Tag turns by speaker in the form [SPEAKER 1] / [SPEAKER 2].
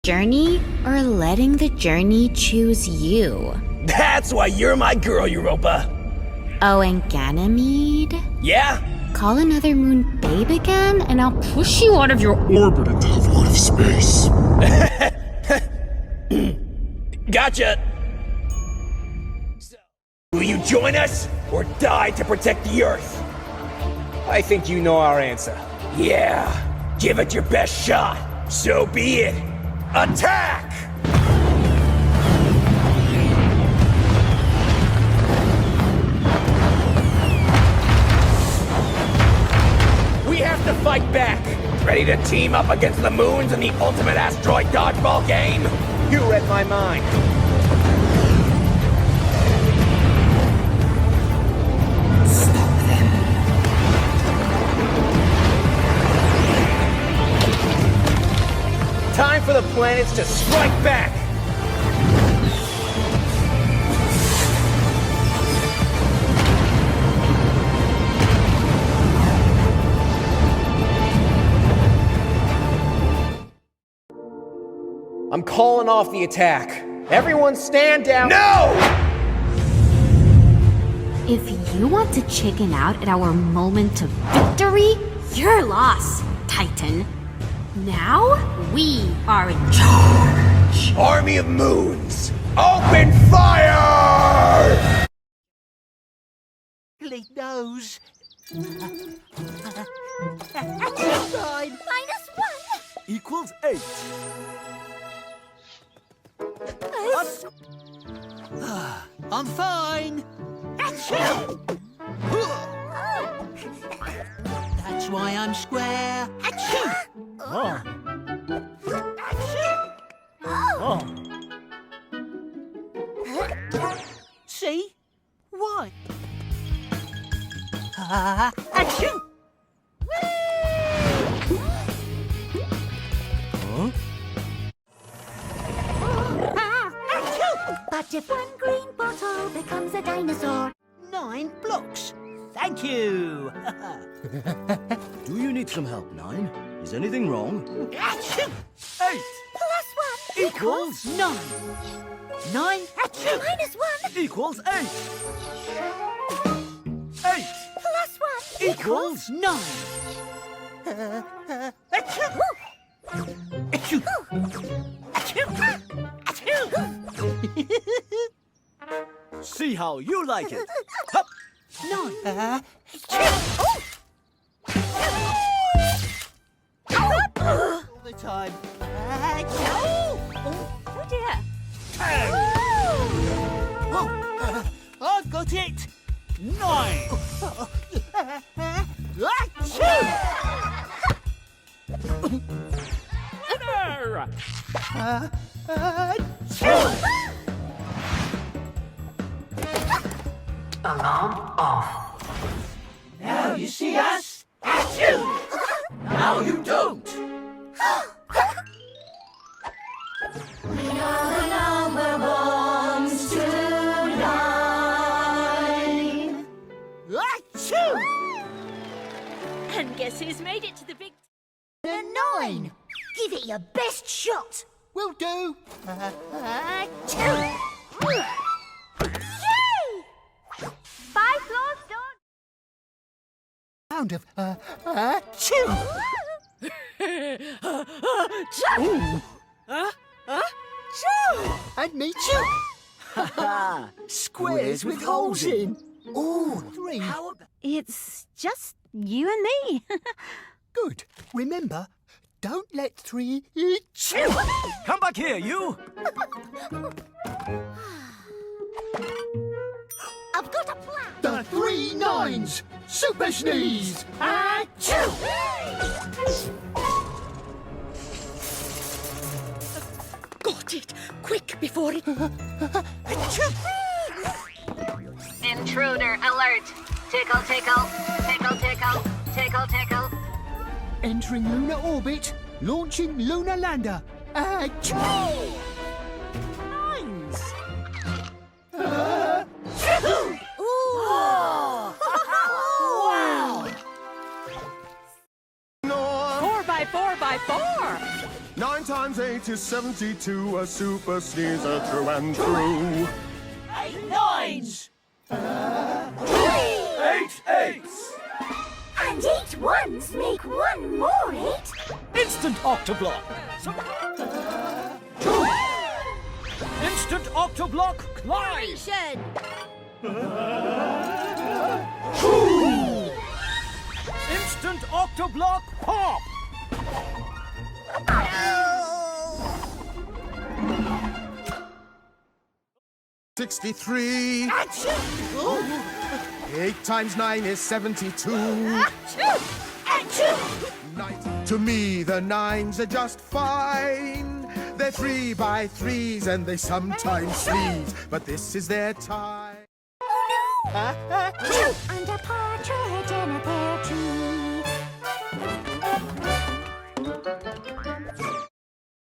[SPEAKER 1] journey or letting the journey choose you?
[SPEAKER 2] That's why you're my girl, Europa.
[SPEAKER 1] Oh, and Ganymede?
[SPEAKER 2] Yeah?
[SPEAKER 1] Call another moon babe again, and I'll push you out of your
[SPEAKER 3] Orbit into the void of space.
[SPEAKER 2] Gotcha. So, will you join us or die to protect the Earth?
[SPEAKER 4] I think you know our answer.
[SPEAKER 2] Yeah, give it your best shot. So be it. Attack! We have to fight back. Ready to team up against the moons in the ultimate asteroid dodgeball game?
[SPEAKER 4] You read my mind.
[SPEAKER 2] Stop them.
[SPEAKER 4] Time for the planets to strike back! I'm calling off the attack. Everyone stand down.
[SPEAKER 2] No!
[SPEAKER 1] If you want to chicken out at our moment of victory, your loss, Titan. Now, we are in charge.
[SPEAKER 2] Army of Moons, open fire!
[SPEAKER 5] Bleed nose.
[SPEAKER 6] -1
[SPEAKER 5] Equals 8. I'm fine. That's why I'm square.
[SPEAKER 3] Oh.
[SPEAKER 5] See? Why? Achoo!
[SPEAKER 6] But if one green bottle becomes a dinosaur,
[SPEAKER 5] 9 blocks. Thank you.
[SPEAKER 7] Do you need some help, Nine? Is anything wrong?
[SPEAKER 5] Achoo! 8
[SPEAKER 6] +1
[SPEAKER 5] equals 9. 9 achoo!
[SPEAKER 6] -1
[SPEAKER 5] Equals 8. 8
[SPEAKER 6] +1
[SPEAKER 5] equals 9. Achoo! Achoo! Achoo! Achoo! See how you like it. Hup! 9. All the time.
[SPEAKER 6] Oh dear.
[SPEAKER 5] 10. Oh, I've got it. 9. Achoo! Achoo!
[SPEAKER 8] Alarm off.
[SPEAKER 5] Now you see us. Achoo! Now you don't.
[SPEAKER 6] We are the number ones tonight.
[SPEAKER 5] Achoo!
[SPEAKER 6] And guess who's made it to the big...
[SPEAKER 5] 9.
[SPEAKER 6] Give it your best shot.
[SPEAKER 5] Will do.
[SPEAKER 6] Achoo! Yay! 5 floors done.
[SPEAKER 5] Sound of achoo! And me too. Squares with holes in. Ooh, 3. How about...
[SPEAKER 6] It's just you and me.
[SPEAKER 5] Good. Remember, don't let 3 chew.
[SPEAKER 7] Come back here, you!
[SPEAKER 6] I've got a plan.
[SPEAKER 5] The 3 9s. Super sneeze. Achoo!
[SPEAKER 6] Got it. Quick before it...
[SPEAKER 8] Intruder alert. Tickle, tickle, tickle, tickle, tickle, tickle.
[SPEAKER 5] Entering lunar orbit. Launching lunar lander. Achoo! 9s.
[SPEAKER 6] Wow!
[SPEAKER 9] 4 by 4 by 4.
[SPEAKER 3] 9 times 8 is 72, a super sneezer through and through.
[SPEAKER 5] 8 nines! 8 eights!
[SPEAKER 6] And 8 ones make 1 more 8.
[SPEAKER 5] Instant Octoblock! Instant Octoblock Climb! Instant Octoblock Pop!
[SPEAKER 3] 63. 8 times 9 is 72. To me, the 9s are just fine. They're 3 by 3s and they sometimes sneeze, but this is their time.
[SPEAKER 6] And a partridge in a pear